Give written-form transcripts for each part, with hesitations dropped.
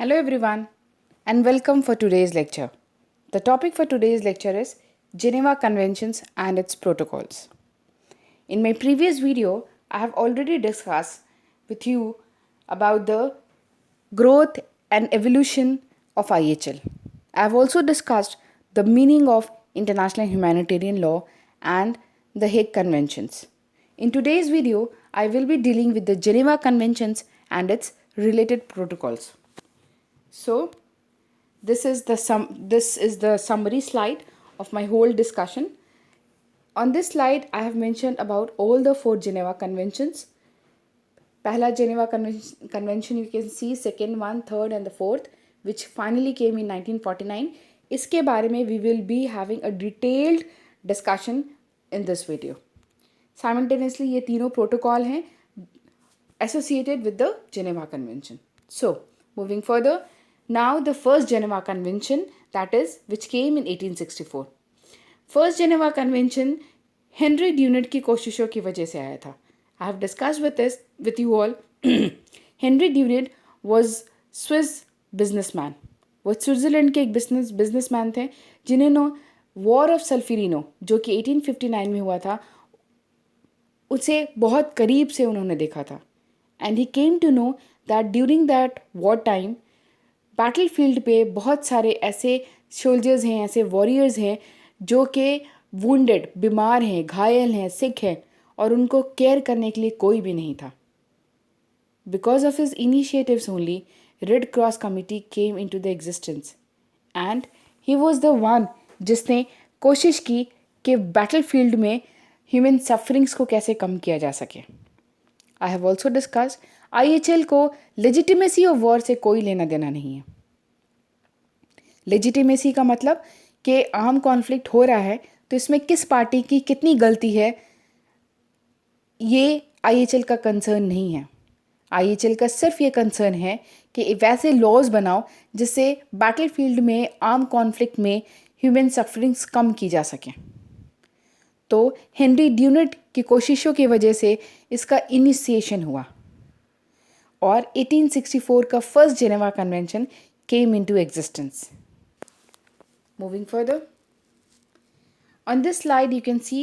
Hello everyone and welcome for today's lecture. The topic for today's lecture is Geneva Conventions and its protocols. In my previous video, I have already discussed with you about the growth and evolution of IHL. I have also discussed the meaning of international humanitarian law and the Hague Conventions. In today's video, I will be dealing with the Geneva Conventions and its related protocols. So, this is the summary slide of my whole discussion. On this slide, I have mentioned about all the four Geneva Conventions. Pehla Geneva Convention you can see, second one, third and the fourth, which finally came in 1949. इसके बारे में we will be having a detailed discussion in this video. Simultaneously, ये तीनों protocol हैं associated with the Geneva Convention. So, moving further, now the first Geneva Convention, that is, which came in 1864. First Geneva Convention Henry Dunant की कोशिशों की वजह से आया था. I have discussed with you all. Henry Dunant was Swiss businessman. वो Switzerland के एक बिजनेसमैन थे जिन्होंने वॉर ऑफ सल्फिरिनो जो कि 1859 में हुआ था उसे बहुत करीब से उन्होंने देखा था. And he came to know that during that war time battle field पे बहुत सारे ऐसे सोल्जर्स हैं, ऐसे वॉरियर्स हैं जो कि वुंडेड, बीमार हैं, घायल हैं, सिक हैं और उनको केयर करने के लिए कोई भी नहीं था. Because of his initiatives only red cross committee came into the existence and he was the one जिसने कोशिश की कि बैटल फील्ड में ह्यूमन सफरिंग्स को कैसे कम किया जा सके. I have also discussed IHL को लेजिटिमेसी ऑफ वॉर से कोई लेना देना नहीं है. लेजिटिमेसी का मतलब कि आर्म कॉन्फ्लिक्ट हो रहा है तो इसमें किस पार्टी की कितनी गलती है ये IHL का कंसर्न नहीं है. IHL का सिर्फ ये कंसर्न है कि वैसे लॉज बनाओ जिससे बैटल फील्ड में आर्म कॉन्फ्लिक्ट में ह्यूमन सफरिंग्स कम की जा सकें. तो हेनरी ड्यूनेट की कोशिशों की वजह से इसका इनिशिएशन हुआ और 1864 का first Geneva convention came into existence. Moving further, on this slide you can see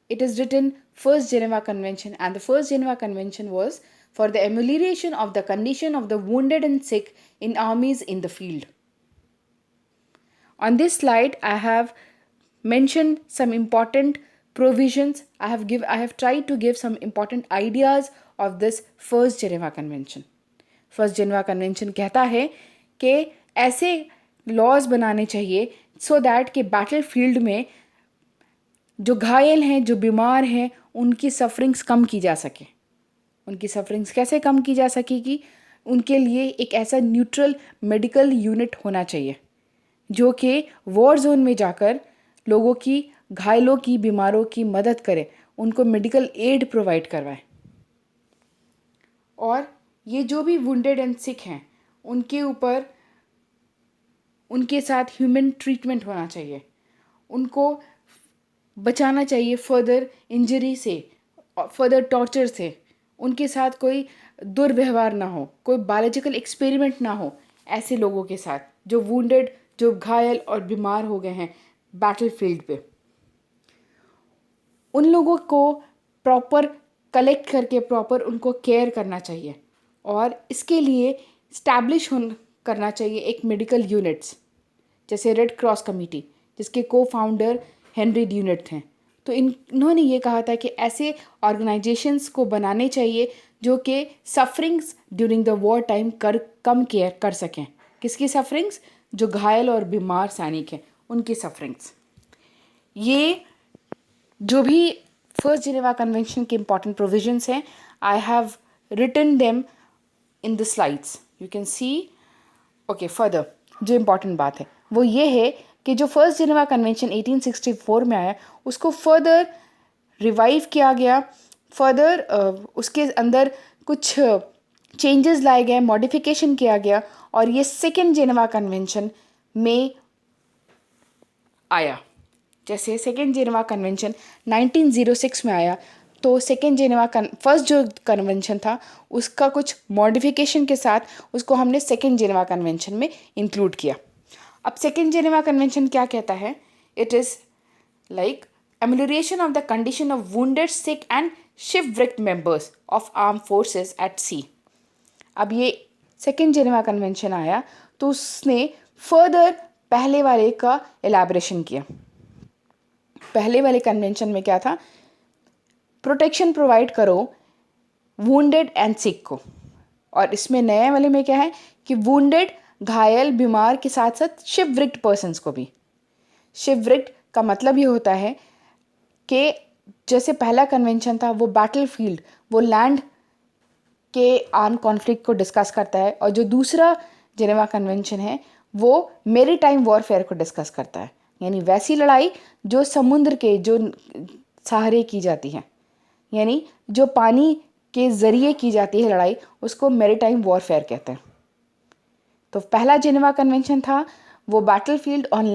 it is written First Geneva Convention, and the First Geneva Convention was for the amelioration of the condition of the wounded and sick in armies in the field. On this slide I have mentioned some important provisions. I have tried to give some important ideas of this First Geneva Convention. First Geneva Convention कहता है कि ऐसे laws बनाने चाहिए so that कि battle field में जो घायल हैं, जो बीमार हैं, उनकी सफरिंग्स कम की जा सके. उनकी सफरिंग्स कैसे कम की जा सकेगी? उनके लिए एक ऐसा न्यूट्रल मेडिकल यूनिट होना चाहिए जो कि वॉर जोन में जाकर लोगों की, घायलों की, बीमारों की मदद करे, उनको मेडिकल एड प्रोवाइड करवाए. और ये जो भी वुंडेड एंड सिक हैं उनके ऊपर उनके साथ ह्यूमन ट्रीटमेंट होना चाहिए. उनको बचाना चाहिए फर्दर इंजरी से, फर्दर टॉर्चर से. उनके साथ कोई दुर्व्यवहार ना हो, कोई बायोलॉजिकल एक्सपेरिमेंट ना हो ऐसे लोगों के साथ जो वुंडेड, जो घायल और बीमार हो गए हैं बैटल फील्ड पे. उन लोगों को प्रॉपर कलेक्ट करके प्रॉपर उनको केयर करना चाहिए और इसके लिए स्टैब्लिश करना चाहिए एक मेडिकल यूनिट्स जैसे रेड क्रॉस कमेटी जिसके को फाउंडर हेनरी ड्यूनेट थे. तो इन्होंने ये कहा था कि ऐसे ऑर्गेनाइजेशंस को बनाने चाहिए जो कि sufferings during the war time come care कर सकें. किसकी सफरिंग्स? जो घायल और बीमार सैनिक हैं उनकी सफरिंग्स. ये जो भी फर्स्ट जेनेवा कन्वेंशन के इंपॉर्टेंट प्रोविजंस हैं I have written them in the slides. You can see. Okay, further जो इम्पॉर्टेंट बात है वो ये है कि जो फर्स्ट जेनेवा कन्वेंशन 1864 में आया उसको फर्दर रिवाइव किया गया. फर्दर उसके अंदर कुछ चेंजेस लाए गए, मॉडिफिकेशन किया गया और ये सेकेंड जेनेवा कन्वेंशन में आया. जैसे सेकेंड जेनेवा कन्वेंशन 1906 में आया तो फर्स्ट जो कन्वेंशन था उसका कुछ मॉडिफिकेशन के साथ उसको हमने सेकेंड जेनेवा कन्वेंशन में इंक्लूड किया। अब सेकेंड जेनेवा कन्वेंशन क्या कहता है? It is like amelioration of the condition of wounded, sick and shipwrecked members of armed forces at sea। अब ये सेकेंड जेनेवा कन्वेंशन आया तो उसने फर्दर पहले वाले का एलैबोरेशन किया। पहले वाले कन्वेंशन में क्या था? प्रोटेक्शन प्रोवाइड करो वुंडेड एंड सिक को, और इसमें नए वाले में क्या है कि वुंडेड, घायल, बीमार के साथ साथ शिपव्रिक्ड पर्सन्स को भी। शिपव्रिक्ड का मतलब ये होता है कि जैसे पहला कन्वेंशन था वो बैटलफील्ड, वो लैंड के आर्म कॉन्फ्लिक्ट को डिस्कस करता है, और जो दूसरा जेनेवा कन्वेंशन है वो मेरीटाइम वॉरफेयर को डिस्कस करता है, यानी वैसी लड़ाई जो समुद्र के जो सहारे की जाती है, यानी जो पानी के ज़रिए की जाती है लड़ाई, उसको मेरीटाइम वॉरफेयर कहते हैं। तो पहला जेनेवा कन्वेंशन था वो बैटलफील्ड ऑन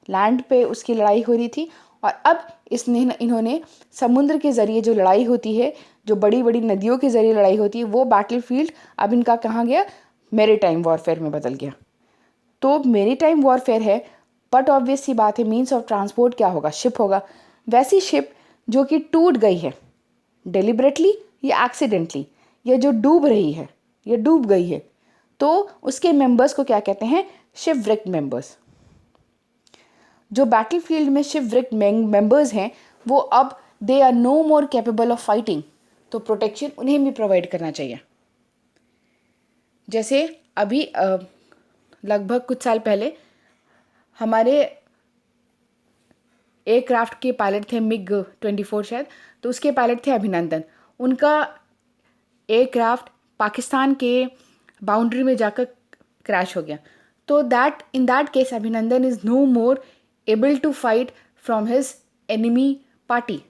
लैंड पे उसकी लड़ाई हो रही थी, और अब इन्होंने समुद्र के ज़रिए जो लड़ाई होती है, जो बड़ी बड़ी नदियों के ज़रिए लड़ाई होती है, वो बैटलफील्ड अब इनका कहाँ गया? मेरीटाइम वॉरफेयर में बदल गया। तो मेरीटाइम वॉरफेयर है, बट ऑब्वियस सी बात है मीन्स ऑफ ट्रांसपोर्ट क्या होगा? शिप होगा। वैसी शिप जो कि टूट गई है डेलिबरेटली या एक्सीडेंटली, या जो डूब रही है या डूब गई है, तो उसके मेंबर्स को क्या कहते हैं? शिपव्रिक्ड मेंबर्स। जो बैटलफील्ड में शिपव्रिक्ड मेंबर्स हैं वो अब they are no more capable of fighting, तो प्रोटेक्शन उन्हें भी प्रोवाइड करना चाहिए। जैसे अभी लगभग कुछ साल पहले हमारे एयरक्राफ्ट के पायलट थे MiG-24 शायद, तो उसके पायलट थे अभिनंदन। उनका एयरक्राफ्ट पाकिस्तान के बाउंड्री में जाकर क्रैश हो गया। तो in that case Abhinandan is no more able to fight from his enemy party.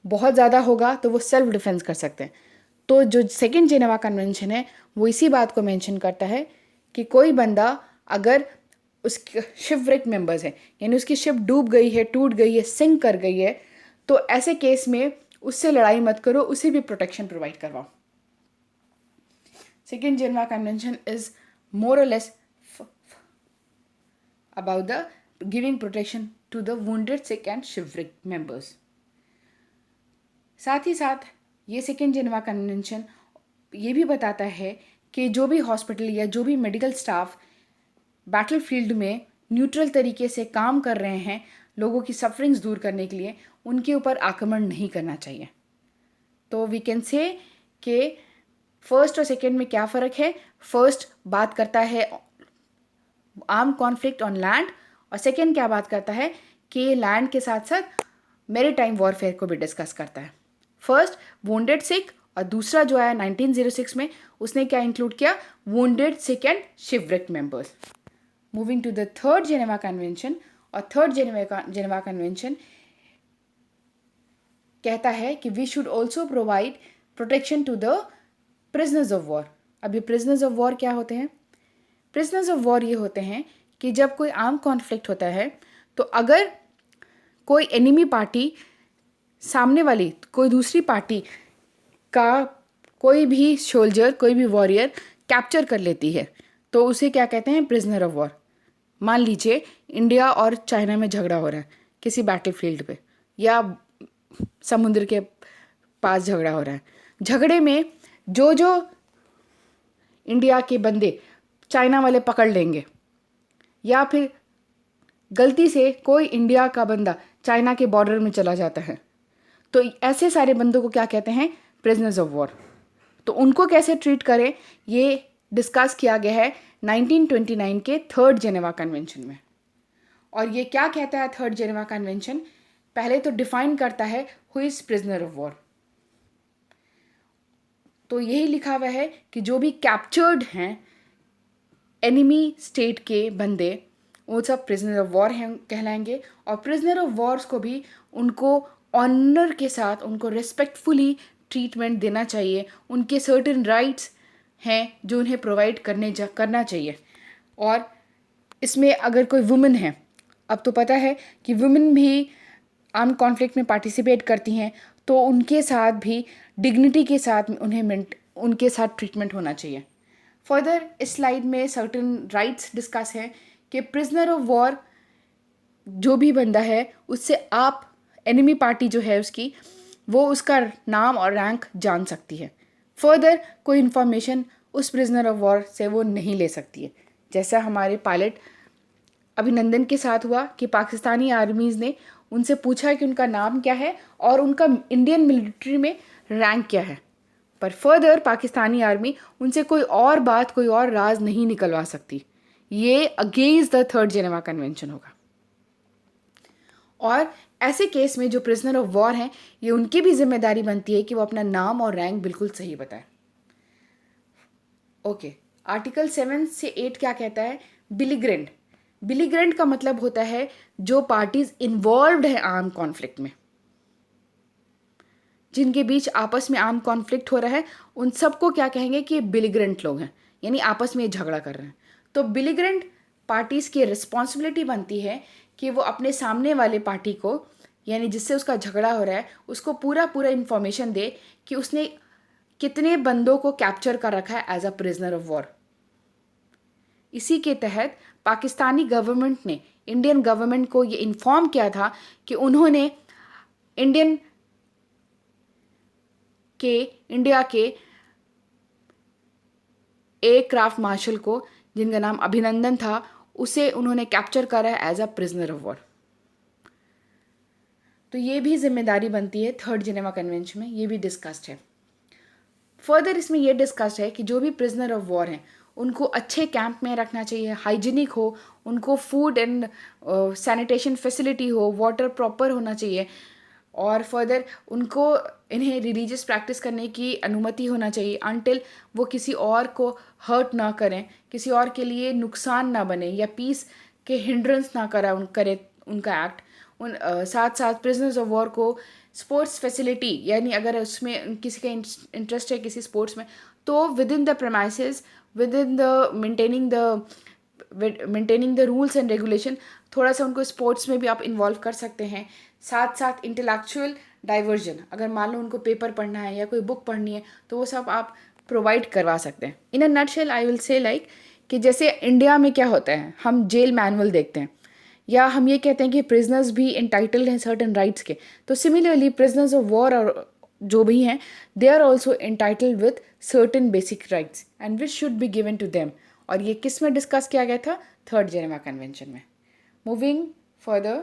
बहुत ज़्यादा होगा तो वो सेल्फ डिफेंस कर सकते हैं। तो जो सेकेंड जेनेवा कन्वेंशन है वो इसी बात को मेंशन करता है कि कोई बंदा अगर उसके शिपव्रिक मेंबर्स है, यानी उसकी शिप डूब गई है, टूट गई है, सिंक कर गई है, तो ऐसे केस में उससे लड़ाई मत करो, उसे भी प्रोटेक्शन प्रोवाइड करवाओ। Second Geneva convention is more और less about the giving protection to the wounded, sick and shipwrecked members। साथ ही साथ ये सेकेंड जेनेवा कन्वेंशन ये भी बताता है कि जो भी हॉस्पिटल या जो भी मेडिकल स्टाफ बैटलफील्ड में न्यूट्रल तरीके से काम कर रहे हैं लोगों की सफरिंग्स दूर करने के लिए, उनके ऊपर आक्रमण नहीं करना चाहिए। तो वी कैन से कि फर्स्ट और सेकेंड में क्या फ़र्क है? फर्स्ट बात करता है आर्म कॉन्फ्लिक्ट ऑन लैंड, और सेकेंड क्या बात करता है कि लैंड के साथ साथ मेरीटाइम वॉरफेयर को भी डिस्कस करता है। फर्स्ट वुंडेड सिक, और दूसरा जो आया 1906 में उसने क्या इंक्लूड किया? Wounded sick and shipwrecked members. Moving to the third Geneva convention, और थर्ड जेनेवा कन्वेंशन कहता है कि we should also provide protection to the prisoners of war. अब ये प्रिजनर्स ऑफ वॉर क्या होते हैं? प्रिजनर्स ऑफ वॉर ये होते हैं कि जब कोई आर्म कॉन्फ्लिक्ट होता है तो अगर कोई एनिमी पार्टी सामने वाली कोई दूसरी पार्टी का कोई भी सोल्जर, कोई भी वॉरियर कैप्चर कर लेती है तो उसे क्या कहते हैं? Prisoner of war. मान लीजिए इंडिया और चाइना में झगड़ा हो रहा है किसी बैटलफील्ड पे, या समुद्र के पास झगड़ा हो रहा है। झगड़े में जो जो इंडिया के बंदे चाइना वाले पकड़ लेंगे, या फिर गलती से कोई इंडिया का बंदा चाइना के बॉर्डर में चला जाता है, तो ऐसे सारे बंदों को क्या कहते हैं? Prisoners of war. तो उनको कैसे ट्रीट करें ये डिस्कस किया गया है 1929 के थर्ड जेनेवा कन्वेंशन में। और ये क्या कहता है थर्ड जेनेवा कन्वेंशन? पहले तो डिफाइन करता है who is prisoner of war. तो यही लिखा हुआ है कि जो भी कैप्चर्ड हैं एनिमी स्टेट के बंदे, वो सब प्रिजनर ऑफ वॉर हैं कहलाएंगे। और प्रिजनर ऑफ वॉर्स को भी उनको ऑनर के साथ, उनको रिस्पेक्टफुली ट्रीटमेंट देना चाहिए। उनके सर्टेन राइट्स हैं जो उन्हें प्रोवाइड करना चाहिए। और इसमें अगर कोई वुमेन है, अब तो पता है कि वुमेन भी आर्म कॉन्फ्लिक्ट में पार्टिसिपेट करती हैं तो उनके साथ भी डिग्निटी के साथ उनके साथ ट्रीटमेंट होना चाहिए। फर्दर इस स्लाइड में सर्टेन राइट्स डिस्कस हैं कि प्रिजनर ऑफ वॉर जो भी बंदा है उससे आप एनिमी पार्टी जो है उसकी वो उसका नाम और रैंक जान सकती है। फर्दर कोई इन्फॉर्मेशन उस प्रिजनर ऑफ वॉर से वो नहीं ले सकती है। जैसा हमारे पायलट अभिनंदन के साथ हुआ कि पाकिस्तानी आर्मीज़ ने उनसे पूछा कि उनका नाम क्या है और उनका इंडियन मिलिट्री में रैंक क्या है, पर फर्दर पाकिस्तानी आर्मी उनसे कोई और बात, कोई और राज नहीं निकलवा सकती। ये against the third Geneva convention होगा। और ऐसे केस में जो प्रिजनर ऑफ वॉर हैं, ये उनकी भी जिम्मेदारी बनती है कि वो अपना नाम और रैंक बिल्कुल सही बताएं। ओके, आर्टिकल 7 से 8 क्या कहता है? बिलीग्रेंट। बिलीग्रेंट का मतलब होता है जो पार्टीज इन्वॉल्व्ड है आर्म कॉन्फ्लिक्ट में, जिनके बीच आपस में आर्म कॉन्फ्लिक्ट हो रहा है, उन सबको क्या कहेंगे कि बिलीग्रेंट लोग हैं, यानी आपस में झगड़ा कर रहे हैं। तो बिलीग्रेंट पार्टीज की रिस्पॉन्सिबिलिटी बनती है कि वो अपने सामने वाले पार्टी को, यानी जिससे उसका झगड़ा हो रहा है, उसको पूरा पूरा इन्फॉर्मेशन दे कि उसने कितने बंदों को कैप्चर कर रखा है as a prisoner of war. इसी के तहत पाकिस्तानी गवर्नमेंट ने इंडियन गवर्नमेंट को ये इन्फॉर्म किया था कि उन्होंने इंडिया के एयरक्राफ्ट मार्शल को, जिनका नाम अभिनंदन था, उसे उन्होंने कैप्चर करा है as a prisoner of war. तो ये भी जिम्मेदारी बनती है थर्ड जेनेवा कन्वेंशन में, ये भी डिस्कस्ड है। फर्दर इसमें यह डिस्कस्ड है कि जो भी प्रिजनर ऑफ वॉर हैं उनको अच्छे कैंप में रखना चाहिए, हाइजीनिक हो, उनको फूड एंड सैनिटेशन फैसिलिटी हो, वाटर प्रॉपर होना चाहिए, और फर्दर उनको इन्हें रिलीजियस प्रैक्टिस करने की अनुमति होना चाहिए अनटिल वो किसी और को हर्ट ना करें, किसी और के लिए नुकसान ना बने या पीस के हिंड्रेंस ना करे उनका एक्ट। साथ साथ प्रिजनर्स ऑफ वॉर को स्पोर्ट्स फैसिलिटी, यानी अगर उसमें किसी का इंटरेस्ट है किसी स्पोर्ट्स में, तो with in the premises, with in the maintaining the rules and regulation, थोड़ा सा उनको स्पोर्ट्स में भी आप इन्वॉल्व कर सकते हैं। साथ साथ इंटेलेक्चुअल डाइवर्जन, अगर मान लो उनको पेपर पढ़ना है या कोई बुक पढ़नी है तो वो सब आप प्रोवाइड करवा सकते हैं। In a nutshell I will say like कि जैसे इंडिया में क्या होता है, हम जेल मैनुअल देखते हैं या हम ये कहते हैं कि प्रिजनर्स भी इंटाइटल्ड हैं सर्टन राइट्स के, तो सिमिलरली प्रिजनर्स ऑफ वॉर और जो भी हैं, they are also entitled with certain basic rights and which should be given to them. और ये किस में डिस्कस किया गया था? थर्ड जेनेवा कन्वेंशन में। मूविंग फर्दर,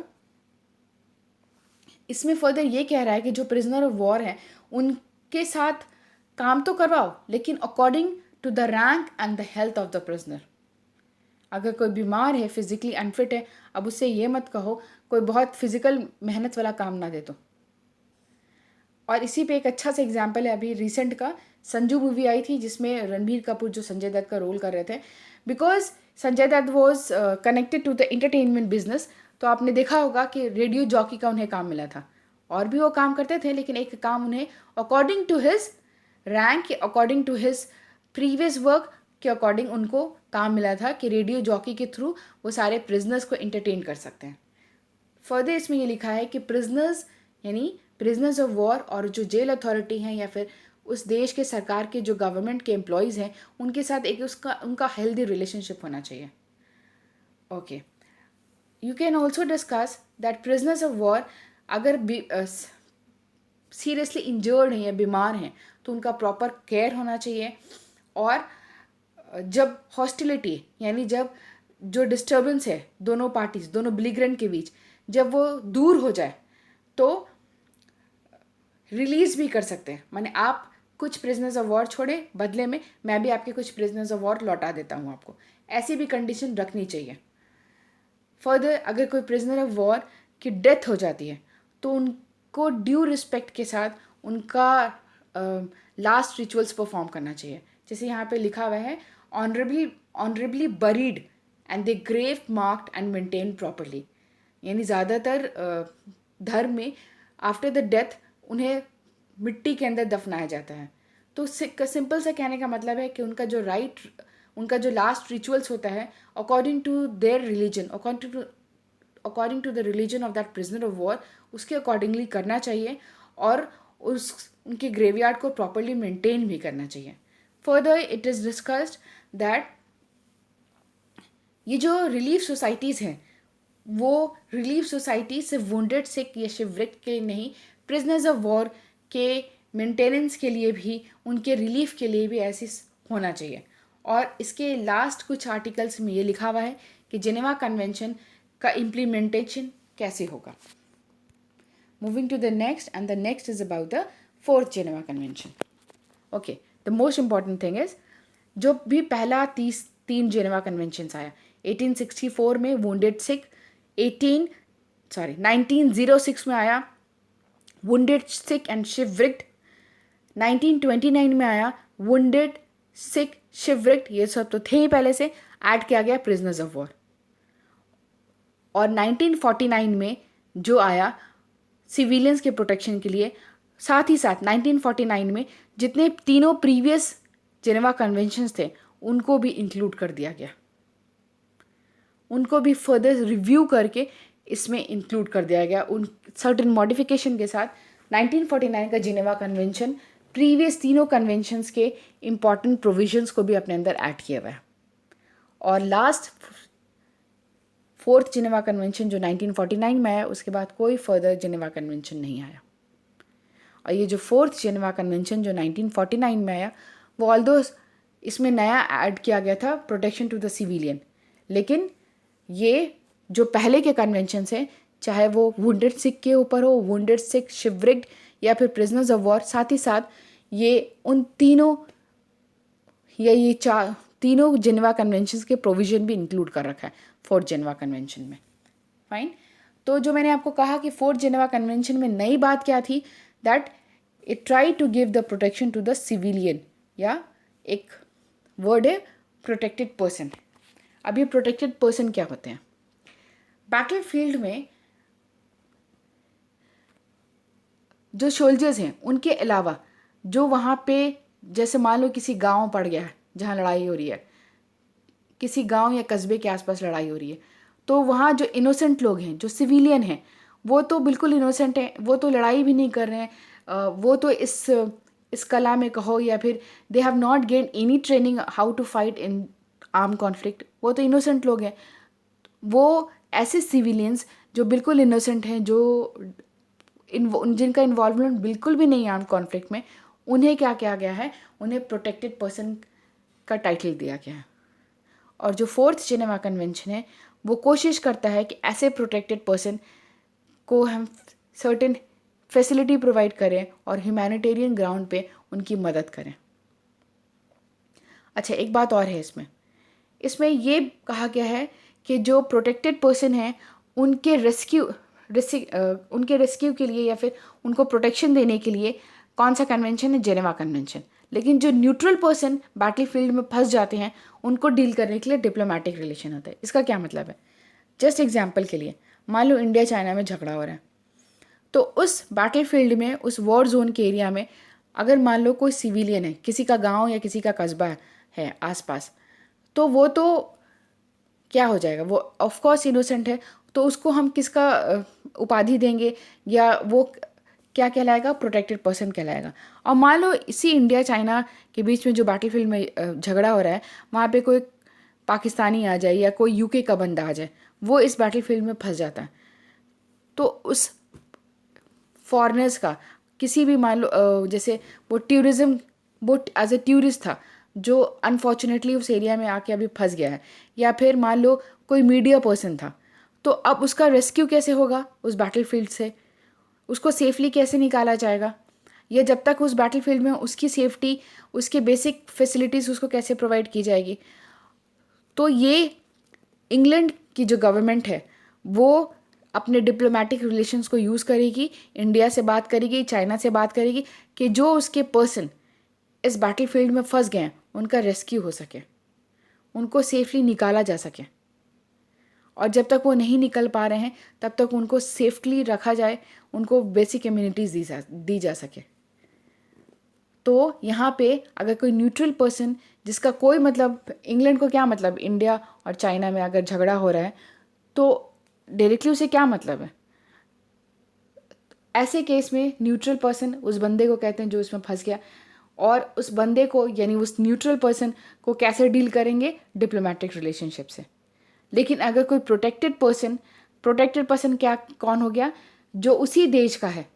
इसमें फर्दर ये कह रहा है कि जो प्रिजनर ऑफ वॉर हैं उनके साथ काम तो करवाओ, लेकिन according to the rank and the health of the prisoner. अगर कोई बीमार है, फिजिकली अनफिट है, अब उससे ये मत कहो कोई बहुत फिजिकल मेहनत वाला काम ना दे दो। और इसी पे एक अच्छा सा एग्जाम्पल है, अभी रिसेंट का संजू मूवी आई थी जिसमें रणबीर कपूर जो संजय दत्त का रोल कर रहे थे, because Sanjay Dutt was connected to the entertainment business. तो आपने देखा होगा कि रेडियो जॉकी का उन्हें काम मिला था, और भी वो काम करते थे, लेकिन एक काम उन्हें according to his rank, according to his previous work के अकॉर्डिंग उनको काम मिला था कि रेडियो जॉकी के थ्रू वो सारे प्रिजनर्स को एंटरटेन कर सकते हैं। फर्दर इसमें ये लिखा है कि प्रिजनर्स, यानी प्रिजनर्स ऑफ वॉर और जो जेल अथॉरिटी हैं या फिर उस देश के सरकार के जो गवर्नमेंट के एम्प्लॉयज़ हैं उनके साथ एक उनका हेल्दी रिलेशनशिप होना चाहिए। Okay, you can also discuss that prisoners of war अगर सीरियसली इंजर्ड हैं या बीमार हैं तो उनका प्रॉपर केयर होना चाहिए। और जब हॉस्टिलिटी, यानी जब जो डिस्टर्बेंस है दोनों पार्टीज, दोनों बिलीग्रेंट के बीच, जब वो दूर हो जाए तो रिलीज भी कर सकते हैं, माने आप कुछ प्रिजनर्स ऑफ वॉर छोड़े, बदले में मैं भी आपके कुछ प्रिजनर्स ऑफ वॉर लौटा देता हूँ आपको, ऐसी भी कंडीशन रखनी चाहिए। फर्दर अगर कोई प्रिजनर ऑफ वॉर की डेथ हो जाती है तो उनको ड्यू रिस्पेक्ट के साथ उनका लास्ट रिचुअल्स परफॉर्म करना चाहिए। जैसे यहाँ पे लिखा हुआ है, honourably buried and they grave marked and maintain properly, यानी ज़्यादातर धर्म में आफ्टर द डेथ उन्हें मिट्टी के अंदर दफनाया जाता है। तो सिंपल सा कहने का मतलब है कि उनका जो लास्ट रिचुअल्स होता है according to their religion, according to the religion of that prisoner of war उसके अकॉर्डिंगली करना चाहिए और उनके ग्रेवयार्ड को प्रॉपरली मेंटेन भी करना चाहिए. Further it is discussed that ये जो रिलीफ सोसाइटीज़ हैं वो रिलीफ सोसाइटी सिर्फ वुंडेड सिख या शिवरिक के नहीं, प्रिजनर्स ऑफ वॉर के मेंटेनेंस के लिए भी, उनके रिलीफ के लिए भी ऐसी होना चाहिए. और इसके लास्ट कुछ आर्टिकल्स में ये लिखा हुआ है कि जेनेवा कन्वेंशन का इम्प्लीमेंटेशन कैसे होगा. Moving to the next, and the next is about the fourth Geneva convention. Okay, the most important thing is जो भी पहला 3 जेनेवा कन्वेंशंस आया 1864 में वुंडेड सिख, 1906 में आया वुंडेड सिख एंड शिवरिक्ड, 1929 में आया वुंडेड सिख शिवरिक्ड, ये सब तो थे ही पहले से, ऐड किया गया प्रिजनर्स ऑफ वॉर. और 1949 में जो आया सिविलियंस के प्रोटेक्शन के लिए, साथ ही साथ 1949 में जितने तीनों प्रीवियस जेनेवा कन्वेंशंस थे उनको भी इंक्लूड कर दिया गया, उनको भी फर्दर रिव्यू करके इसमें इंक्लूड कर दिया गया उन सर्टेन मॉडिफिकेशन के साथ. 1949 का जिनेवा कन्वेंशन प्रीवियस तीनों कन्वेंशंस के इम्पॉर्टेंट प्रोविजंस को भी अपने अंदर ऐड किया हुआ है. और लास्ट फोर्थ जिनेवा कन्वेंशन जो 1949 में आया, उसके बाद कोई फर्दर जिनेवा कन्वेंशन नहीं आया. और ये जो फोर्थ जिनेवा कन्वेंशन जो 1949 में आया वो ऑल्दो इसमें नया ऐड किया गया था प्रोटेक्शन टू द सिविलियन, लेकिन ये जो पहले के कन्वेंशन हैं, चाहे वो वुंडेड सिख के ऊपर हो, वुंडेड सिख, शिवरिक्ड या फिर प्रिजनर्स ऑफ वॉर, साथ ही साथ ये उन तीनों या ये तीनों जेनेवा कन्वेंशंस के प्रोविजन भी इंक्लूड कर रखा है फोर्थ जेनेवा कन्वेंशन में. फाइन. तो जो मैंने आपको कहा कि फोर्थ जेनेवा कन्वेंशन में नई बात क्या थी, that it try to give the protection to the civilian, या एक वर्ड है प्रोटेक्टेड पर्सन. अब ये प्रोटेक्टेड पर्सन क्या होते हैं? बैटल फील्ड में जो सोल्जर्स हैं उनके अलावा जो वहाँ पे, जैसे मान लो किसी गांव पड़ गया है जहाँ लड़ाई हो रही है, किसी गांव या कस्बे के आसपास लड़ाई हो रही है, तो वहाँ जो इनोसेंट लोग हैं, जो सिविलियन हैं, वो तो बिल्कुल इनोसेंट हैं, वो तो लड़ाई भी नहीं कर रहे हैं, वो तो इस कला में कहो या फिर they have not gain any training how to fight in arm conflict, वो तो इनोसेंट लोग हैं. वो ऐसे सिविलियंस जो बिल्कुल इनोसेंट हैं, जो जिनका इन्वॉल्वमेंट बिल्कुल भी नहीं है आर्म कॉन्फ्लिक्ट में, उन्हें क्या किया गया है, उन्हें प्रोटेक्टेड पर्सन का टाइटल दिया गया है. और जो फोर्थ जेनेवा कन्वेंशन है वो कोशिश करता है कि ऐसे प्रोटेक्टेड पर्सन को हम सर्टेन फैसिलिटी प्रोवाइड करें और ह्यूमैनिटेरियन ग्राउंड पे उनकी मदद करें. अच्छा, एक बात और है इसमें ये कहा गया है कि जो प्रोटेक्टेड पर्सन हैं उनके रेस्क्यू के लिए या फिर उनको प्रोटेक्शन देने के लिए कौन सा कन्वेंशन है? Geneva convention. लेकिन जो न्यूट्रल पर्सन बैटल फील्ड में फंस जाते हैं उनको डील करने के लिए डिप्लोमेटिक रिलेशन होता है. इसका क्या मतलब है? जस्ट एग्जाम्पल के लिए मान लो इंडिया चाइना में झगड़ा हो रहा है, तो उस बैटल फील्ड में, उस वॉर जोन के एरिया में अगर मान लो कोई सिविलियन है, किसी का गांव या किसी का कस्बा है आसपास, तो वो तो क्या हो जाएगा, वो ऑफ कोर्स इनोसेंट है, तो उसको हम किसका उपाधि देंगे, या वो क्या कहलाएगा? प्रोटेक्टेड पर्सन कहलाएगा. और मान लो इसी इंडिया चाइना के बीच में जो बैटल फील्ड में झगड़ा हो रहा है, वहाँ पे कोई पाकिस्तानी आ जाए या कोई यूके का बंदा आ जाए, वो इस बैटल फील्ड में फंस जाता है, तो उस फॉरेनर्स का किसी भी, मान लो जैसे वो एज ए टूरिस्ट था जो अनफॉर्चुनेटली उस एरिया में आके अभी फंस गया है, या फिर मान लो कोई मीडिया पर्सन था, तो अब उसका रेस्क्यू कैसे होगा उस बैटल फील्ड से? उसको सेफली कैसे निकाला जाएगा? या जब तक उस बैटल फील्ड में उसकी सेफ्टी, उसके बेसिक फैसिलिटीज़ उसको कैसे प्रोवाइड की जाएगी? तो ये इंग्लैंड की जो गवर्नमेंट है वो अपने डिप्लोमेटिक रिलेशंस को यूज़ करेगी, इंडिया से बात करेगी, चाइना से बात करेगी कि जो उसके पर्सन इस बैटल फील्ड में फंस गए हैं उनका रेस्क्यू हो सके, उनको सेफली निकाला जा सके. और जब तक वो नहीं निकल पा रहे हैं तब तक उनको सेफली रखा जाए, उनको बेसिक इम्यूनिटीज़ दी जा सके. तो यहाँ पे अगर कोई न्यूट्रल पर्सन जिसका कोई मतलब, इंग्लैंड को क्या मतलब, इंडिया और चाइना में अगर झगड़ा हो रहा है तो डायरेक्टली उसे क्या मतलब है। ऐसे केस में न्यूट्रल पर्सन उस बंदे को कहते हैं जो इसमें फंस गया, और उस बंदे को यानी उस न्यूट्रल पर्सन को कैसे डील करेंगे, डिप्लोमेटिक रिलेशनशिप से। लेकिन अगर कोई प्रोटेक्टेड पर्सन क्या कौन हो गया, जो उसी देश का है,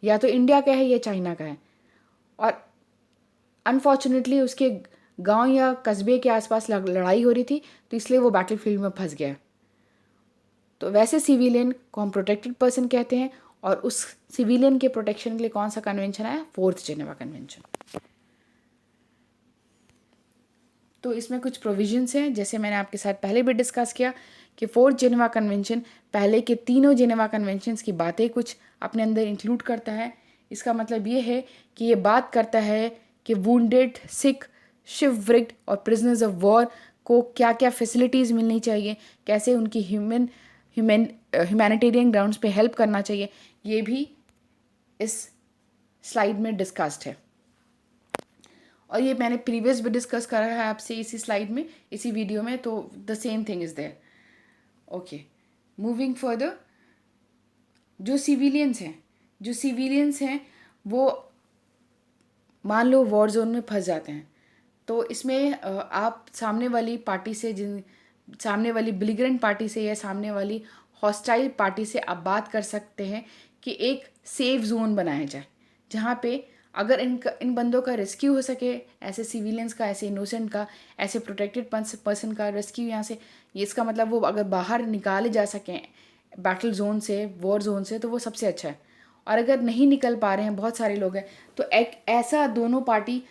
या तो इंडिया का है या चाइना का है, और अनफॉर्चुनेटली उसके गांव या कस्बे के आसपास लड़ाई हो रही थी, तो इसलिए वो बैटलफील्ड में फंस गया। तो वैसे सिविलियन को हम प्रोटेक्टेड पर्सन कहते हैं, और उस सिविलियन के प्रोटेक्शन के लिए कौन सा कन्वेंशन आया, 4th जेनेवा कन्वेंशन। तो इसमें कुछ प्रोविजंस हैं, जैसे मैंने आपके साथ पहले भी डिस्कस किया कि 4th जेनेवा कन्वेंशन पहले के तीनों जेनेवा कन्वेंशंस की बातें कुछ अपने अंदर इंक्लूड करता है। इसका मतलब ये है कि ये बात करता है कि वुंडेड, सिक, शिपव्रिग्ड और प्रिजनर्स ऑफ वॉर को क्या क्या फैसिलिटीज़ मिलनी चाहिए, कैसे उनकी ह्यूमैनिटेरियन ग्राउंड्स पे हेल्प करना चाहिए, ये भी इस स्लाइड में डिस्कस्ड है। और ये मैंने प्रीवियस भी डिस्कस करा है आपसे इसी स्लाइड में, इसी वीडियो में, तो the same thing is there. Okay, moving further, जो सिविलियंस हैं वो मान लो वॉर जोन में फंस जाते हैं, तो इसमें आप सामने वाली बिलिग्रेंट पार्टी से या सामने वाली हॉस्टाइल पार्टी से आप बात कर सकते हैं कि एक सेफ जोन बनाया जाए, जहाँ पे अगर इन बंदों का रेस्क्यू हो सके, ऐसे सिविलियंस का, ऐसे इनोसेंट का, ऐसे प्रोटेक्टेड पर्सन का रेस्क्यू यहाँ से, ये इसका मतलब वो अगर बाहर निकाले जा सकें बैटल जोन से, वॉर जोन से, तो वो सबसे अच्छा है। और अगर नहीं निकल पा रहे हैं, बहुत सारे लोग हैं, तो एक ऐसा दोनों पार्टी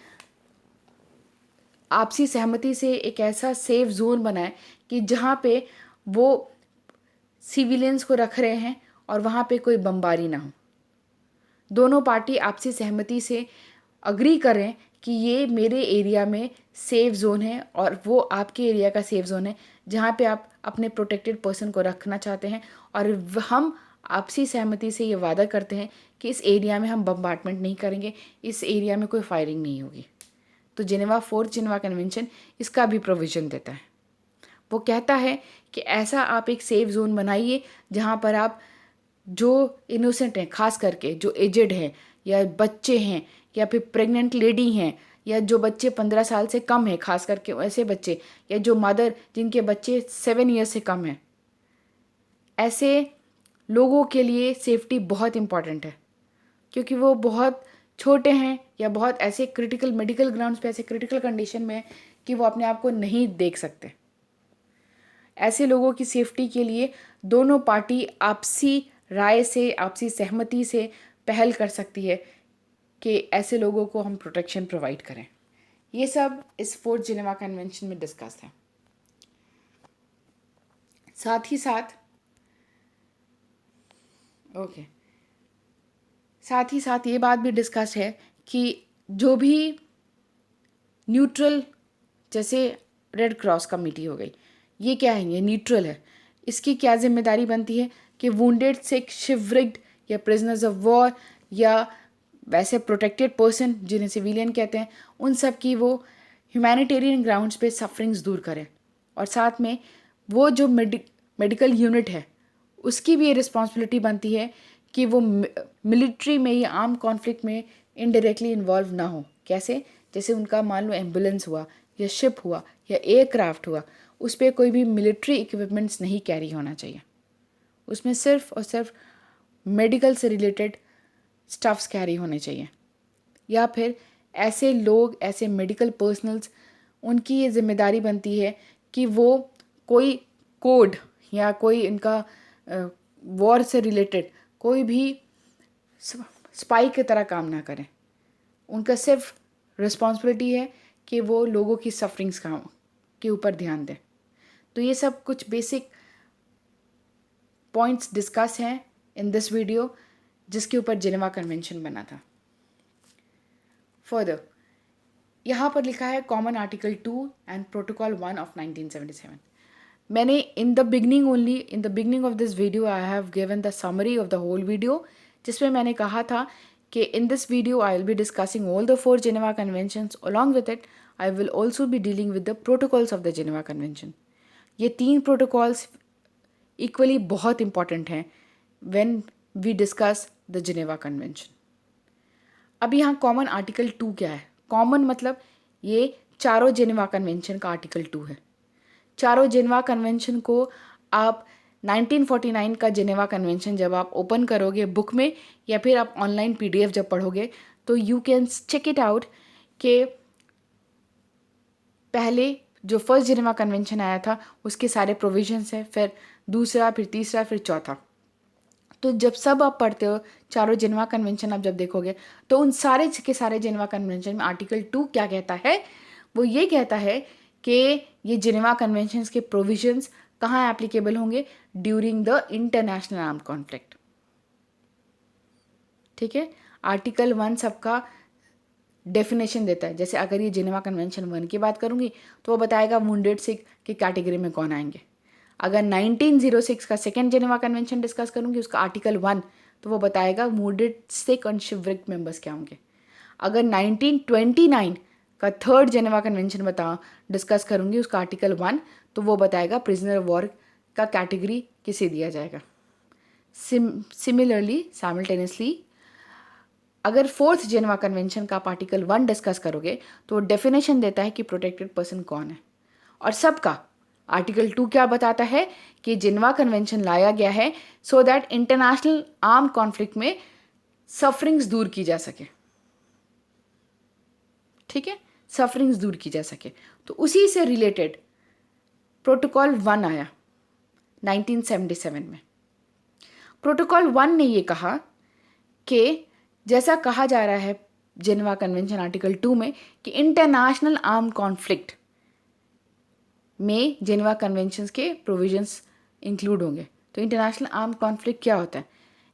आपसी सहमति से एक ऐसा सेफ जोन बनाए कि जहाँ पे वो सिविलियंस को रख रहे हैं और वहाँ पे कोई बमबारी ना हो। दोनों पार्टी आपसी सहमति से अग्री करें कि ये मेरे एरिया में सेफ जोन है और वो आपके एरिया का सेफ जोन है, जहाँ पे आप अपने प्रोटेक्टेड पर्सन को रखना चाहते हैं, और हम आपसी सहमति से ये वादा करते हैं कि इस एरिया में हम बम्बार्टमेंट नहीं करेंगे, इस एरिया में कोई फायरिंग नहीं होगी। तो 4th जेनेवा कन्वेंशन इसका भी प्रोविज़न देता है। वो कहता है कि ऐसा आप एक सेफ जोन बनाइए जहाँ पर आप जो इनोसेंट हैं, खास करके जो एजेड हैं या बच्चे हैं या फिर प्रेग्नेंट लेडी हैं, या जो बच्चे 15 साल से कम हैं, खास करके ऐसे बच्चे, या जो मदर जिनके बच्चे 7 ईयर्स से कम हैं, ऐसे लोगों के लिए सेफ्टी बहुत इम्पॉर्टेंट है, क्योंकि वो बहुत छोटे हैं या बहुत ऐसे क्रिटिकल मेडिकल ग्राउंड्स पे, ऐसे क्रिटिकल कंडीशन में कि वो अपने आप को नहीं देख सकते। ऐसे लोगों की सेफ्टी के लिए दोनों पार्टी आपसी राय से, आपसी सहमति से पहल कर सकती है कि ऐसे लोगों को हम प्रोटेक्शन प्रोवाइड करें। ये सब इस 4th जेनेवा कन्वेंशन में डिस्कस है। साथ ही साथ ये बात भी डिस्कस है कि जो भी न्यूट्रल, जैसे रेड क्रॉस कमेटी हो गई, ये क्या है, ये न्यूट्रल है, इसकी क्या जिम्मेदारी बनती है कि वुंडेड, सिक, शिपव्रिग्ड या प्रिजनर्स ऑफ वॉर या वैसे प्रोटेक्टेड पर्सन जिन्हें सिविलियन कहते हैं, उन सब की वो ह्यूमैनिटेरियन ग्राउंड्स पे सफरिंग्स दूर करें। और साथ में वो जो मेडिकल यूनिट है उसकी भी ये रिस्पॉन्सिबिलिटी बनती है कि वो मिलिट्री में या आर्म कॉन्फ्लिक्ट में इनडायरेक्टली इन्वॉल्व ना हो। कैसे? जैसे उनका मान लो एम्बुलेंस हुआ या शिप हुआ या एयरक्राफ्ट हुआ, उस पर कोई भी मिलिट्री इक्विपमेंट्स नहीं कैरी होना चाहिए, उसमें सिर्फ और सिर्फ मेडिकल से रिलेटेड स्टफ्स कैरी होने चाहिए। या फिर ऐसे लोग, ऐसे मेडिकल पर्सनल्स, उनकी ये जिम्मेदारी बनती है कि वो कोई कोड या कोई इनका वॉर से रिलेटेड कोई भी स्पाई की तरह काम ना करें। उनका सिर्फ रिस्पॉन्सिबिलिटी है कि वो लोगों की सफरिंग्स के ऊपर ध्यान दें। तो ये सब कुछ बेसिक पॉइंट्स डिस्कस हैं इन दिस वीडियो, जिसके ऊपर जेनेवा कन्वेंशन बना था। फर्दर यहाँ पर लिखा है common article 2 and protocol 1 of 1977। मैंने in the beginning of this video I have given the summary of the whole video, जिसमें मैंने कहा था कि in this video I will be discussing all the 4 Geneva conventions, along with it I will also be dealing with the protocols of the Geneva convention. ये 3 protocols equally बहुत important हैं when we discuss the Geneva convention. अब यहाँ common article 2 क्या है? Common मतलब ये चारों जिनेवा कन्वेंशन का आर्टिकल 2 है। चारों जिनेवा कन्वेंशन को आप 1949 का जिनेवा कन्वेंशन जब आप ओपन करोगे बुक में या फिर आप ऑनलाइन पीडीएफ जब पढ़ोगे तो you can check it out कि पहले जो फर्स्ट जिनेवा कन्वेंशन आया था उसके सारे प्रोविजंस हैं, फिर दूसरा, फिर तीसरा, फिर चौथा। तो जब सब आप पढ़ते हो चारों जिनेवा कन्वेंशन आप जब देखोगे तो उन सारे के सारे जिनेवा कन्वेंशन में आर्टिकल 2 क्या कहता है? वो ये कहता है कि ये जिनेवा कन्वेंशंस के प्रोविजंस कहाँ एप्लीकेबल होंगे? During the international armed conflict. ठीक है, आर्टिकल 1 सबका डेफिनेशन देता है। जैसे अगर ये जिनेवा कन्वेंशन 1 की बात करूंगी तो वो बताएगा वुंडेड सिख की कैटेगरी में कौन आएंगे। अगर 1906 का सेकेंड जिनेवा कन्वेंशन डिस्कस करूंगी उसका आर्टिकल 1 तो वो बताएगा वुंडेड सिख और शिवरिक मेंबर्स क्या होंगे। अगर 1929 का थर्ड जिनेवा कन्वेंशन डिस्कस करूंगी उसका आर्टिकल 1 तो वो बताएगा प्रिजनर ऑफ वॉर का कैटेगरी किसे दिया जाएगा। सिमिलरली साइमल्टेनियसली अगर फोर्थ जिनेवा कन्वेंशन का आर्टिकल 1 डिस्कस करोगे तो डेफिनेशन देता है कि प्रोटेक्टेड पर्सन कौन है। और सबका आर्टिकल 2 क्या बताता है कि जिनेवा कन्वेंशन लाया गया है so that international arm conflict में सफरिंग्स दूर की जा सके। ठीक है, सफरिंग्स दूर की जा सके। तो उसी से रिलेटेड प्रोटोकॉल 1 आया 1977 में। प्रोटोकॉल 1 ने ये कहा कि जैसा कहा जा रहा है जिनेवा कन्वेंशन आर्टिकल 2 में कि इंटरनेशनल आर्म कॉन्फ्लिक्ट में जिनेवा कन्वेंशंस के प्रोविजंस इंक्लूड होंगे। तो इंटरनेशनल आर्म कॉन्फ्लिक्ट क्या होता है?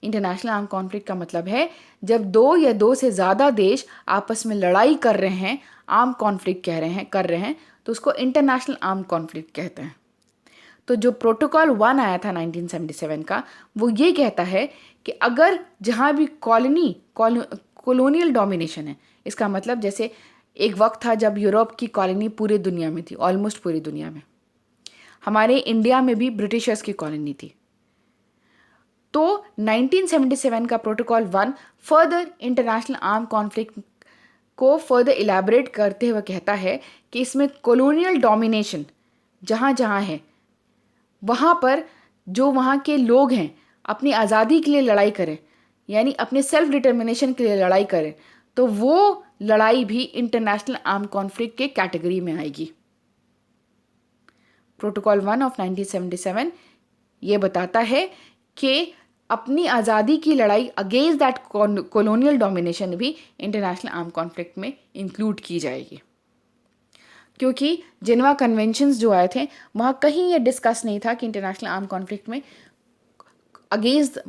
इंटरनेशनल आर्म कॉन्फ्लिक्ट का मतलब है जब दो या दो से ज़्यादा देश आपस में लड़ाई कर रहे हैं, आर्म कॉन्फ्लिक्ट कर रहे हैं तो उसको इंटरनेशनल आर्म कॉन्फ्लिक्ट कहते हैं। तो जो प्रोटोकॉल 1 आया था 1977 का वो ये कहता है कि अगर जहाँ भी कॉलोनियल डोमिनेशन है, इसका मतलब जैसे एक वक्त था जब यूरोप की कॉलोनी पूरे दुनिया में थी, ऑलमोस्ट पूरी दुनिया में, हमारे इंडिया में भी ब्रिटिशर्स की कॉलोनी थी। तो 1977 का protocol 1 further international arm conflict को फर्दर इलैबोरेट करते हुए कहता है कि इसमें कॉलोनियल डोमिनेशन जहाँ जहाँ है वहाँ पर जो वहाँ के लोग हैं अपनी आज़ादी के लिए लड़ाई करें, यानी अपने सेल्फ डिटर्मिनेशन के लिए लड़ाई करें, तो वो लड़ाई भी इंटरनेशनल आर्म कॉन्फ्लिक्ट के कैटेगरी में आएगी। प्रोटोकॉल 1 ऑफ 1977 ये बताता है कि अपनी आज़ादी की लड़ाई अगेंस्ट दैट कॉलोनियल डोमिनेशन भी इंटरनेशनल आर्म कॉन्फ्लिक्ट में इंक्लूड की जाएगी। क्योंकि जिनेवा कन्वेंशंस जो आए थे वहाँ कहीं ये डिस्कस नहीं था कि इंटरनेशनल आर्म कॉन्फ्लिक्ट में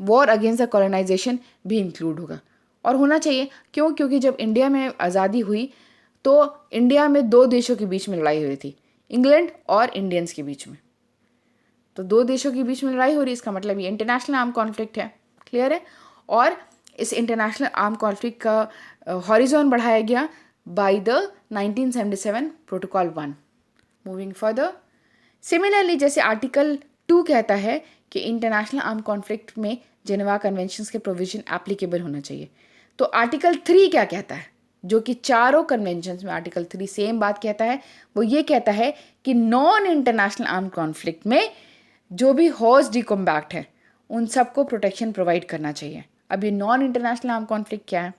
वॉर अगेंस्ट द कॉलोनाइजेशन भी इंक्लूड होगा, और होना चाहिए। क्यों? क्योंकि जब इंडिया में आज़ादी हुई तो इंडिया में दो देशों के बीच में लड़ाई हुई थी, इंग्लैंड और इंडियंस के बीच में। तो दो देशों के बीच में लड़ाई हो रही, इसका मतलब ये इंटरनेशनल आर्म कॉन्फ्लिक्ट है। क्लियर है? और इस इंटरनेशनल आर्म कॉन्फ्लिक्ट का हॉरिजॉन बढ़ाया गया by the 1977 protocol 1। Moving further, similarly जैसे आर्टिकल 2 कहता है कि इंटरनेशनल आर्म कॉन्फ्लिक्ट में जिनेवा कन्वेंशंस के प्रोविजन एप्लीकेबल होना चाहिए, तो आर्टिकल 3 क्या कहता है? जो कि चारों कन्वेंशंस में आर्टिकल 3 सेम बात कहता है। वो ये कहता है कि नॉन इंटरनेशनल आर्म कॉन्फ्लिक्ट में जो भी हॉर्स डी कॉम्बैक्ट है उन सबको प्रोटेक्शन प्रोवाइड करना चाहिए। अब ये नॉन इंटरनेशनल आर्म कॉन्फ्लिक्ट क्या है?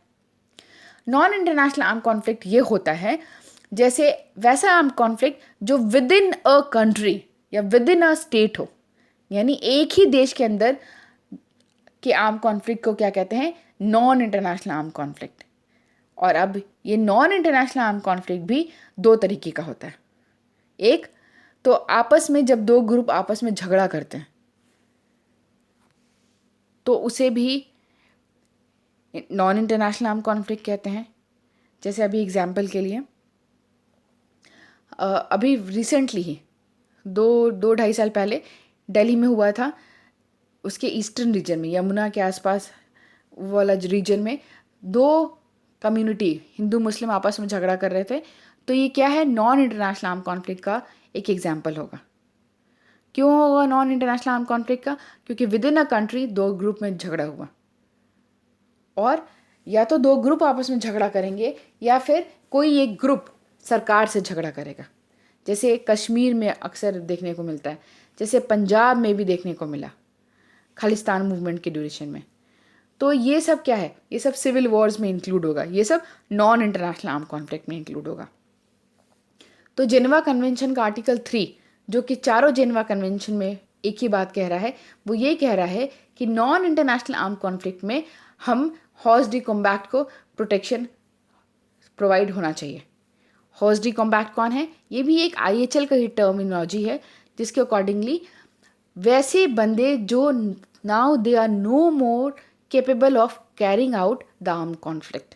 नॉन इंटरनेशनल आर्म कॉन्फ्लिक्ट ये होता है जैसे वैसा आर्म कॉन्फ्लिक्ट जो विद इन अ कंट्री या विद इन अ स्टेट हो, यानी एक ही देश के अंदर के आर्म कॉन्फ्लिक्ट को क्या कहते हैं? Non international arm conflict. और अब ये नॉन इंटरनेशनल आर्म कॉन्फ्लिक्ट भी दो तरीके का होता है। एक तो आपस में जब दो ग्रुप आपस में झगड़ा करते हैं तो उसे भी नॉन इंटरनेशनल आर्म कॉन्फ्लिक्ट कहते हैं। जैसे अभी एग्जांपल के लिए अभी रिसेंटली ही दो ढाई साल पहले दिल्ली में हुआ था, उसके ईस्टर्न रीजन में यमुना के आसपास वाला रीजन में दो कम्युनिटी हिंदू मुस्लिम आपस में झगड़ा कर रहे थे। तो ये क्या है? नॉन इंटरनेशनल आर्म कॉन्फ्लिक्ट का एक एग्जाम्पल होगा। क्यों होगा नॉन इंटरनेशनल आर्म कॉन्फ्लिक्ट का? क्योंकि विद इन अ कंट्री दो ग्रुप में झगड़ा हुआ, और या तो दो ग्रुप आपस में झगड़ा करेंगे या फिर कोई एक ग्रुप सरकार से झगड़ा करेगा। जैसे कश्मीर में अक्सर देखने को मिलता है, जैसे पंजाब में भी देखने को मिला खालिस्तान मूवमेंट के ड्यूरेशन में। तो ये सब क्या है? ये सब सिविल वॉर्स में इंक्लूड होगा, ये सब नॉन इंटरनेशनल आर्म कॉन्फ्लिक्ट में इंक्लूड होगा। तो जेनेवा कन्वेंशन का आर्टिकल 3, जो कि चारों जेनेवा कन्वेंशन में एक ही बात कह रहा है, वो ये कह रहा है कि नॉन इंटरनेशनल आर्म कॉन्फ्लिक्ट में हम हॉर्स डी कॉम्बैट को प्रोटेक्शन प्रोवाइड होना चाहिए। हॉर्स डी कॉम्बैट कौन है? ये भी एक IHL का ही टर्मिनोलॉजी है, जिसके अकॉर्डिंगली वैसे बंदे जो now they are no more capable of carrying out the armed conflict.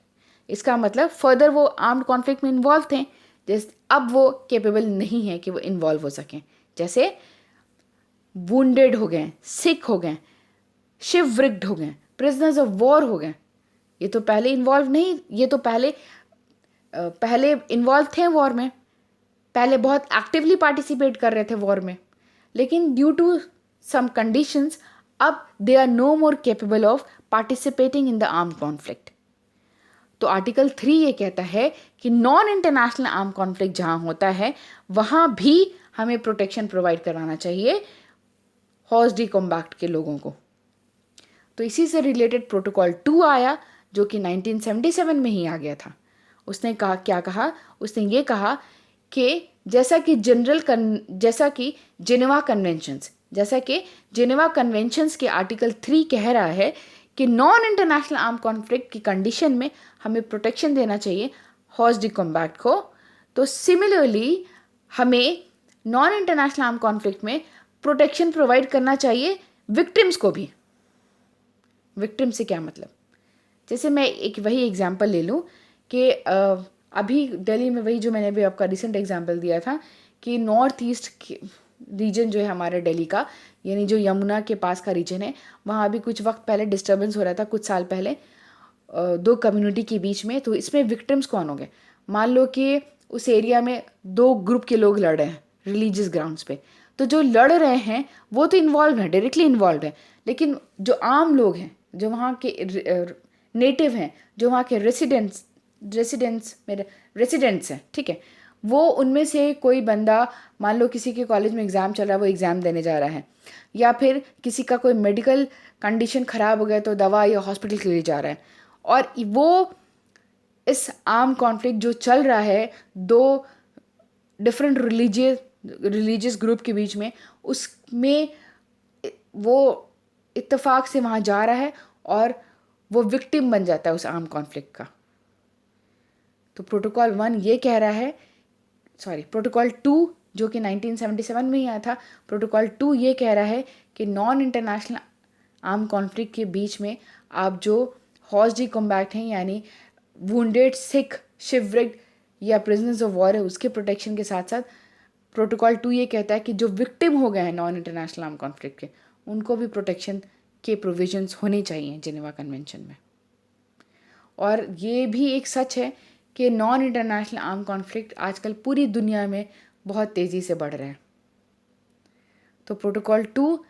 इसका मतलब फर्दर वो आर्म्ड कॉन्फ्लिक्ट में इन्वॉल्व थे, जैसे अब वो केपेबल नहीं है कि वो इन्वॉल्व हो सकें। जैसे वुंडेड हो गए, सिक हो गए, शिवरिग्ड हो गए, प्रिजनर्स ऑफ वॉर हो गए। ये तो पहले इन्वॉल्व नहीं, ये तो पहले इन्वॉल्व थे वॉर में, पहले बहुत एक्टिवली पार्टिसिपेट कर रहे थे वॉर में, लेकिन ड्यू टू सम कंडीशंस अब they are no more capable of participating in the arm conflict. तो आर्टिकल 3 ये कहता है कि नॉन इंटरनेशनल आर्म कॉन्फ्लिक्ट जहाँ होता है वहाँ भी हमें प्रोटेक्शन प्रोवाइड करवाना चाहिए हॉर्स डी कॉम्बैट के लोगों को। तो इसी से रिलेटेड प्रोटोकॉल 2 आया, जो कि 1977 में ही आ गया था। उसने कहा, क्या कहा? उसने ये कहा कि जैसा कि जेनेवा कन्वेंशंस के आर्टिकल 3 कह रहा है कि नॉन इंटरनेशनल आर्म कॉन्फ्लिक्ट की कंडीशन में हमें प्रोटेक्शन देना चाहिए हॉर्स डी कॉम्बैट को, तो सिमिलरली हमें नॉन इंटरनेशनल आर्म कॉन्फ्लिक्ट में प्रोटेक्शन प्रोवाइड करना चाहिए विक्टिम्स को भी। विक्टिम से क्या मतलब? जैसे मैं एक वही एग्जांपल ले लूँ कि अभी दिल्ली में वही जो मैंने अभी आपका रिसेंट एग्जांपल दिया था कि नॉर्थ ईस्ट रीजन जो है हमारे दिल्ली का, यानी जो यमुना के पास का रीजन है, वहाँ अभी कुछ वक्त पहले डिस्टर्बेंस हो रहा था, कुछ साल पहले दो कम्युनिटी के बीच में। तो इसमें विक्टिम्स कौन हो गए? मान लो कि उस एरिया में दो ग्रुप के लोग लड़ रहे हैं रिलीजियस ग्राउंड्स पे, तो जो लड़ रहे हैं वो तो इन्वॉल्व है, डायरेक्टली इन्वॉल्व है, लेकिन जो आम लोग हैं, जो वहाँ के नेटिव हैं, जो वहाँ के रेसिडेंट्स हैं, ठीक है, वो उनमें से कोई बंदा, मान लो किसी के कॉलेज में एग्ज़ाम चल रहा है, वो एग्ज़ाम देने जा रहा है, या फिर किसी का कोई मेडिकल कंडीशन ख़राब हो गया तो दवा या हॉस्पिटल के लिए जा रहा है, और वो इस आर्म कॉन्फ्लिक्ट जो चल रहा है दो डिफरेंट रिलीजियस ग्रुप के बीच में, उसमें वो इत्तेफाक से वहाँ जा रहा है और वो विक्टिम बन जाता है उस आर्म कॉन्फ्लिक्ट का। तो प्रोटोकॉल 1 ये कह रहा है, प्रोटोकॉल 2 जो कि 1977 में ही आया था, प्रोटोकॉल 2 ये कह रहा है कि नॉन इंटरनेशनल आर्म कॉन्फ्लिक्ट के बीच में आप जो हॉर्स डी कॉम्बैट हैं, यानी वुंडेड, सिक, शिवरिग्ड या प्रिजनर्स ऑफ वॉर है, उसके प्रोटेक्शन के साथ साथ प्रोटोकॉल 2 ये कहता है कि जो विक्टिम हो गए हैं नॉन इंटरनेशनल आर्म कॉन्फ्लिक्ट के, उनको भी प्रोटेक्शन के प्रोविजंस होने चाहिए जेनेवा कन्वेंशन में। और ये भी एक सच है कि नॉन इंटरनेशनल आर्म कॉन्फ्लिक्ट आजकल पूरी दुनिया में बहुत तेज़ी से बढ़ रहे हैं। तो प्रोटोकॉल 2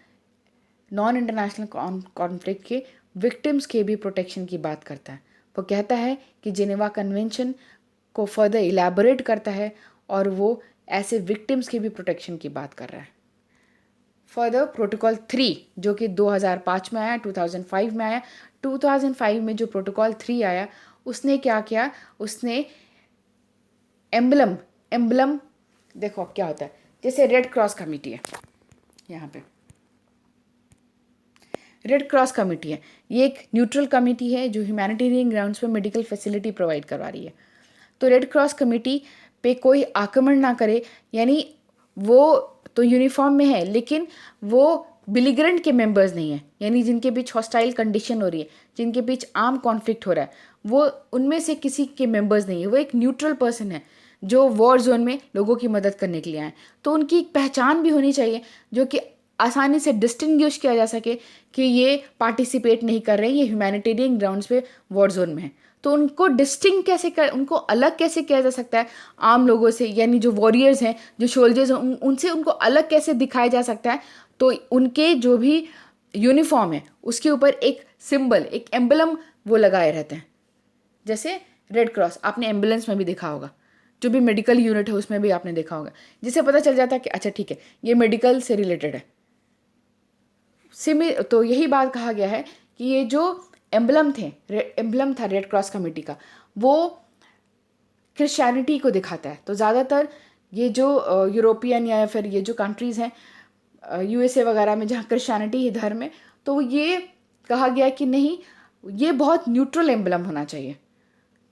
नॉन इंटरनेशनल कॉन्फ्लिक्ट के विक्टिम्स के भी प्रोटेक्शन की बात करता है। वो कहता है कि जेनेवा कन्वेंशन को फर्दर इलैबोरेट करता है और वो ऐसे विक्टिम्स की भी प्रोटेक्शन की बात कर रहा है। फर्दर प्रोटोकॉल 3 जो कि 2005 में आया, 2005 में आया, 2005 में जो प्रोटोकॉल 3 आया, उसने क्या किया? उसने एम्बलम देखो क्या होता है, जैसे रेड क्रॉस कमेटी है, यहाँ पे रेड क्रॉस कमेटी है, ये एक न्यूट्रल कमेटी है जो ह्यूमैनिटेरियन ग्राउंड्स पे मेडिकल फैसिलिटी प्रोवाइड करवा रही है। तो रेड क्रॉस कमेटी पे कोई आक्रमण ना करे, यानी वो तो यूनिफॉर्म में है लेकिन वो बिलिग्रेंट के मेंबर्स नहीं है, यानी जिनके बीच हॉस्टाइल कंडीशन हो रही है, जिनके बीच आर्म कॉन्फ्लिक्ट हो रहा है, वो उनमें से किसी के मेंबर्स नहीं है। वो एक न्यूट्रल पर्सन है जो वॉर जोन में लोगों की मदद करने के लिए आए। तो उनकी एक पहचान भी होनी चाहिए जो कि आसानी से डिस्टिंग्विश किया जा सके कि ये पार्टिसिपेट नहीं कर रहे हैं, ये ह्यूमैनिटेरियन ग्राउंड्स पे वॉर जोन में है। तो उनको डिस्टिंग कैसे कर, उनको अलग कैसे किया जा सकता है आम लोगों से, यानी जो वॉरियर्स हैं, जो सोल्जर्स हैं, उनसे उनको अलग कैसे दिखाया जा सकता है। तो उनके जो भी यूनिफॉर्म है उसके ऊपर एक सिंबल, एक एम्बलम वो लगाए रहते हैं। जैसे रेड क्रॉस आपने एम्बुलेंस में भी देखा होगा, जो भी मेडिकल यूनिट है उसमें भी आपने देखा होगा, जिससे पता चल जाता है कि अच्छा ठीक है ये मेडिकल से रिलेटेड है। तो यही बात कहा गया है कि ये जो एम्बलम था रेड क्रॉस कमेटी का, वो क्रिश्चियनिटी को दिखाता है। तो ज़्यादातर ये जो यूरोपियन या फिर ये जो कंट्रीज़ हैं यूएसए वगैरह में जहाँ क्रिश्चियनिटी ही धर्म है, तो ये कहा गया कि नहीं, ये बहुत न्यूट्रल एम्बलम होना चाहिए,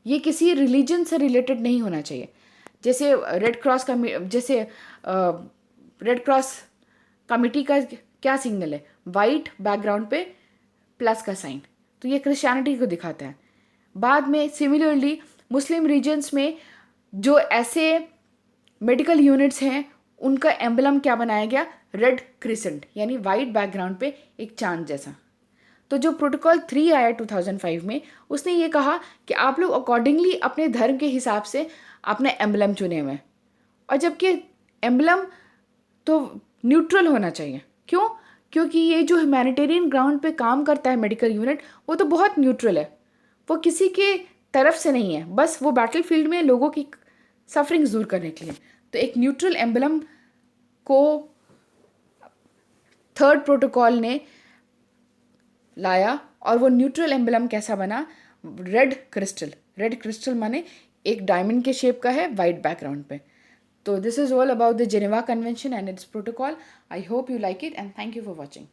ये किसी रिलीजन से रिलेटेड नहीं होना चाहिए। जैसे रेड क्रॉस कमिटी का क्या सिग्नल है, वाइट बैकग्राउंड पे प्लस का साइन, तो ये क्रिश्चियनिटी को दिखाता है। बाद में सिमिलरली मुस्लिम रीजन्स में जो ऐसे मेडिकल यूनिट्स हैं उनका एम्बलम क्या बनाया गया, रेड क्रिसेंट, यानी वाइट बैकग्राउंड पे एक चांद जैसा। तो जो प्रोटोकॉल 3 आया 2005 में, उसने ये कहा कि आप लोग अकॉर्डिंगली अपने धर्म के हिसाब से अपना एम्बलम चुने हुए हैं, और जबकि एम्बलम तो न्यूट्रल होना चाहिए। क्यों? क्योंकि ये जो ह्यूमैनिटेरियन ग्राउंड पे काम करता है मेडिकल यूनिट, वो तो बहुत न्यूट्रल है, वो किसी के तरफ से नहीं है, बस वो बैटल फील्ड में लोगों की सफरिंग्स दूर करने के लिए। तो एक न्यूट्रल एम्बलम को थर्ड प्रोटोकॉल ने लाया, और वो न्यूट्रल एम्बलम कैसा बना, रेड क्रिस्टल माने एक डायमंड के शेप का है वाइट बैकग्राउंड पे। तो this is all about the Geneva convention and it's protocol. I hope you like it and thank you for watching.